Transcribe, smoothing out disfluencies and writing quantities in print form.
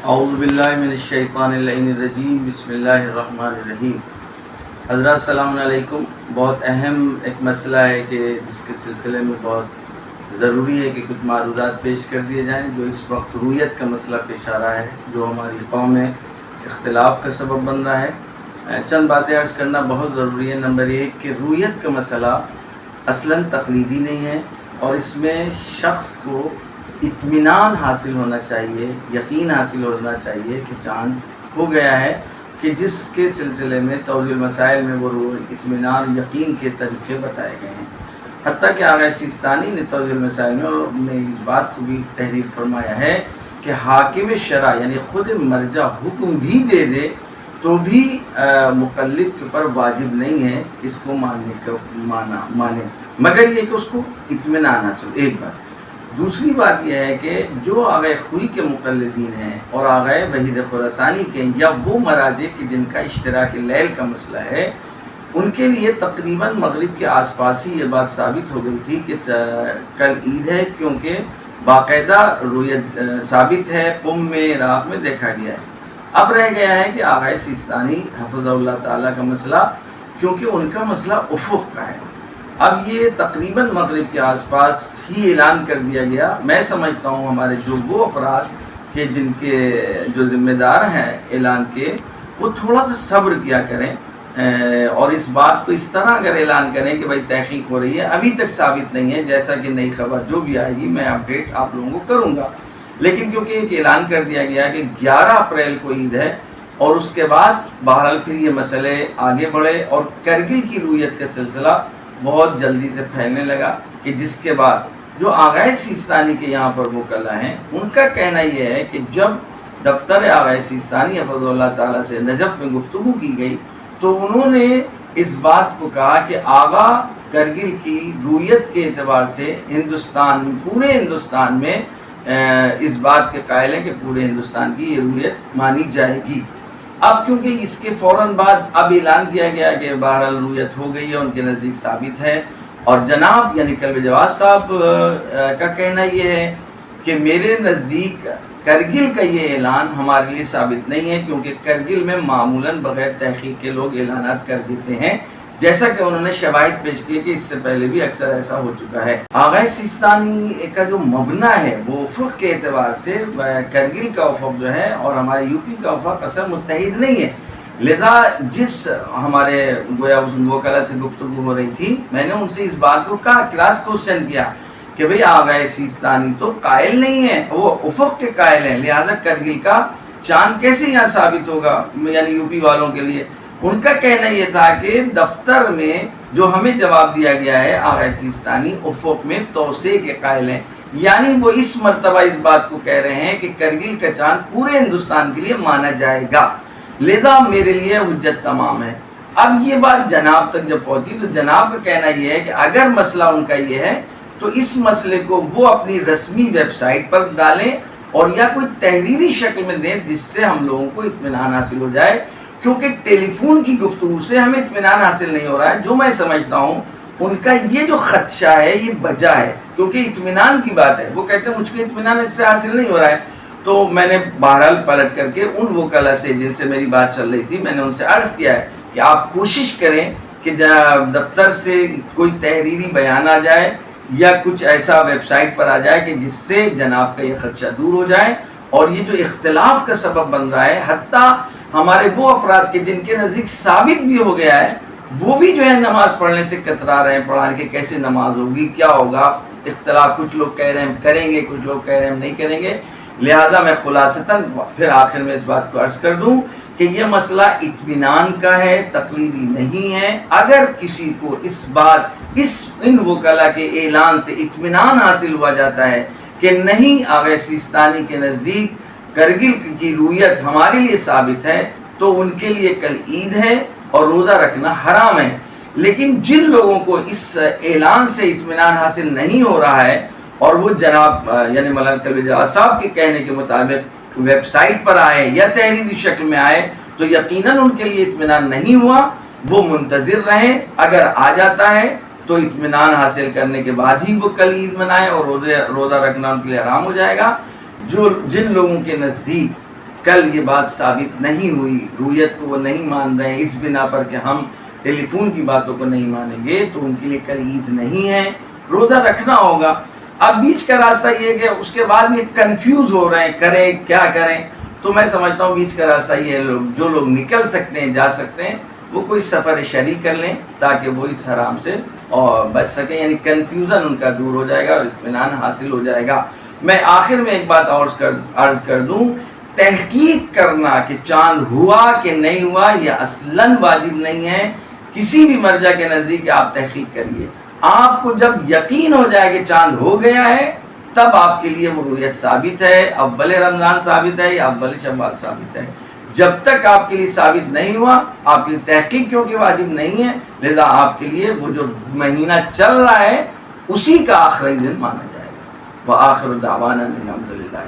اعوذ باللہ من الشیطان اللعین الرجیم، بسم اللہ الرحمن الرحیم۔ حضرات السلام علیکم۔ بہت اہم ایک مسئلہ ہے کہ جس کے سلسلے میں بہت ضروری ہے کہ کچھ معروضات پیش کر دیے جائیں، جو اس وقت رویت کا مسئلہ پیش آ رہا ہے، جو ہماری قوم میں اختلاف کا سبب بن رہا ہے۔ چند باتیں عرض کرنا بہت ضروری ہے۔ نمبر ایک کہ رویت کا مسئلہ اصلاً تقلیدی نہیں ہے، اور اس میں شخص کو اطمینان حاصل ہونا چاہیے، یقین حاصل ہونا چاہیے کہ چاند ہو گیا ہے، کہ جس کے سلسلے میں توضیح المسائل میں وہ اطمینان یقین کے طریقے بتائے گئے ہیں۔ حتیٰ کہ آغا سیستانی نے توضیح المسائل میں اس بات کو بھی تحریر فرمایا ہے کہ حاکم شرع یعنی خود مرجع حکم بھی دے دے تو بھی مقلد کے اوپر واجب نہیں ہے اس کو مانے، مگر یہ کہ اس کو اطمینان حاصل۔ ایک بات۔ دوسری بات یہ ہے کہ جو آغا خوئی کے مقلدین ہیں اور آغا وحید خراسانی کے یا وہ مراجع کہ جن کا اشتراک لیل کا مسئلہ ہے، ان کے لیے تقریباً مغرب کے آس پاس ہی یہ بات ثابت ہو گئی تھی کہ کل عید ہے، کیونکہ باقاعدہ رویت ثابت ہے، قم میں عراق میں دیکھا گیا ہے۔ اب رہ گیا ہے کہ آغا سیستانی حفظہ اللہ تعالیٰ کا مسئلہ، کیونکہ ان کا مسئلہ افق کا ہے۔ اب یہ تقریباً مغرب کے آس پاس ہی اعلان کر دیا گیا۔ میں سمجھتا ہوں ہمارے جو وہ افراد کہ جن کے جو ذمہ دار ہیں اعلان کے، وہ تھوڑا سا صبر کیا کریں، اور اس بات کو اس طرح اگر اعلان کریں کہ بھائی تحقیق ہو رہی ہے، ابھی تک ثابت نہیں ہے، جیسا کہ نئی خبر جو بھی آئے گی میں اپڈیٹ آپ لوگوں کو کروں گا، لیکن کیونکہ ایک اعلان کر دیا گیا کہ 11 اپریل کو عید ہے، اور اس کے بعد بہرحال پھر یہ مسئلے آگے بڑھے اور کرگل کی رویت کا سلسلہ بہت جلدی سے پھیلنے لگا، کہ جس کے بعد جو آغا سیستانی کے یہاں پر وکلا ہیں، ان کا کہنا یہ ہے کہ جب دفتر آغا سیستانی حفظ اللہ تعالیٰ سے نجف میں گفتگو کی گئی تو انہوں نے اس بات کو کہا کہ آغا کرگل کی رویت کے اعتبار سے پورے ہندوستان میں اس بات کے قائل ہیں کہ پورے ہندوستان کی یہ رویت مانی جائے گی۔ اب کیونکہ اس کے فوراً بعد اب اعلان کیا گیا کہ بہرحال رویت ہو گئی ہے، ان کے نزدیک ثابت ہے، اور جناب یعنی کلب جواز صاحب کا کہنا یہ ہے کہ میرے نزدیک کرگل کا یہ اعلان ہمارے لیے ثابت نہیں ہے، کیونکہ کرگل میں معمولاً بغیر تحقیق کے لوگ اعلانات کر دیتے ہیں، جیسا کہ انہوں نے شواہد پیش کیے کہ اس سے پہلے بھی اکثر ایسا ہو چکا ہے۔ آغا سیستانی کا جو مبنی ہے وہ افق کے اعتبار سے کرگل کا افق جو ہے اور ہمارے یو پی کا افق اصل متحد نہیں ہے، لذا جس ہمارے گویا اس وکلا سے گفتگو ہو رہی تھی، میں نے ان سے اس بات کو کہا، کراس کوسچن کیا کہ بھئی آغا سیستانی تو قائل نہیں ہے، وہ افق کے قائل ہیں، لہذا کرگل کا چاند کیسے یہاں ثابت ہوگا، یعنی یو پی والوں کے لیے۔ ان کا کہنا یہ تھا کہ دفتر میں جو ہمیں جواب دیا گیا ہے، آغا سیستانی افق میں توسیع کے قائل ہیں، یعنی وہ اس مرتبہ اس بات کو کہہ رہے ہیں کہ کرگل کا چاند پورے ہندوستان کے لیے مانا جائے گا، لذا میرے لیے حجت تمام ہے۔ اب یہ بات جناب تک جب پہنچی تو جناب کا کہنا یہ ہے کہ اگر مسئلہ ان کا یہ ہے تو اس مسئلے کو وہ اپنی رسمی ویب سائٹ پر ڈالیں اور یا کوئی تحریری شکل میں دیں، جس سے ہم لوگوں کو اطمینان حاصل ہو جائے، کیونکہ ٹیلی فون کی گفتگو سے ہمیں اطمینان حاصل نہیں ہو رہا ہے۔ جو میں سمجھتا ہوں ان کا یہ جو خدشہ ہے یہ وجہ ہے، کیونکہ اطمینان کی بات ہے، وہ کہتے ہیں مجھ کو اطمینان اس سے حاصل نہیں ہو رہا ہے۔ تو میں نے بہرحال پلٹ کر کے ان وکلا سے جن سے میری بات چل رہی تھی، میں نے ان سے عرض کیا ہے کہ آپ کوشش کریں کہ دفتر سے کوئی تحریری بیان آ جائے یا کچھ ایسا ویب سائٹ پر آ جائے کہ جس سے جناب کا یہ خدشہ دور ہو جائے، اور یہ جو اختلاف کا سبب بن رہا ہے، حتیٰ ہمارے وہ افراد کے جن کے نزدیک ثابت بھی ہو گیا ہے، وہ بھی جو ہے نماز پڑھنے سے کترا رہے ہیں، پڑھانے کے کیسے نماز ہوگی، کیا ہوگا، اختلاف، کچھ لوگ کہہ رہے ہیں ہم کریں گے، کچھ لوگ کہہ رہے ہیں ہم نہیں کریں گے۔ لہذا میں خلاصتاً پھر آخر میں اس بات کو عرض کر دوں کہ یہ مسئلہ اطمینان کا ہے، تقلیدی نہیں ہے۔ اگر کسی کو ان وکلا کے اعلان سے اطمینان حاصل ہوا جاتا ہے کہ نہیں آغا سیستانی کے نزدیک کرگل کی رویت ہمارے لیے ثابت ہے، تو ان کے لیے کل عید ہے اور روزہ رکھنا حرام ہے۔ لیکن جن لوگوں کو اس اعلان سے اطمینان حاصل نہیں ہو رہا ہے اور وہ جناب یعنی مولانا کلب جواز صاحب کے کہنے کے مطابق ویب سائٹ پر آئے یا تحریری شکل میں آئے، تو یقیناً ان کے لیے اطمینان نہیں ہوا، وہ منتظر رہیں، اگر آ جاتا ہے تو اطمینان حاصل کرنے کے بعد ہی وہ کل عید منائیں اور روزہ رکھنا ان کے لیے حرام ہو جائے گا۔ جن لوگوں کے نزدیک کل یہ بات ثابت نہیں ہوئی، رویت کو وہ نہیں مان رہے ہیں اس بنا پر کہ ہم ٹیلی فون کی باتوں کو نہیں مانیں گے، تو ان کے لیے کل عید نہیں ہے، روزہ رکھنا ہوگا۔ اب بیچ کا راستہ یہ ہے کہ اس کے بعد بھی کنفیوز ہو رہے ہیں کریں کیا کریں، تو میں سمجھتا ہوں بیچ کا راستہ یہ ہے، جو لوگ نکل سکتے ہیں جا سکتے ہیں وہ کوئی سفر شرعی کر لیں تاکہ وہ اس حرام سے اور بچ سکیں، یعنی کنفیوژن ان کا دور ہو جائے گا اور اطمینان حاصل ہو جائے گا۔ میں آخر میں ایک بات اور عرض کر دوں، تحقیق کرنا کہ چاند ہوا کہ نہیں ہوا یہ اصلاً واجب نہیں ہے، کسی بھی مرجع کے نزدیک آپ تحقیق کریے، آپ کو جب یقین ہو جائے کہ چاند ہو گیا ہے تب آپ کے لیے وہ رویت ثابت ہے، اول رمضان ثابت ہے یا اول شوال ثابت ہے۔ جب تک آپ کے لیے ثابت نہیں ہوا، آپ کے لیے تحقیق کیونکہ واجب نہیں ہے، لہذا آپ کے لیے وہ جو مہینہ چل رہا ہے اسی کا آخری دن مانا جائے گا۔ وآخر دعوانا الحمد للہ۔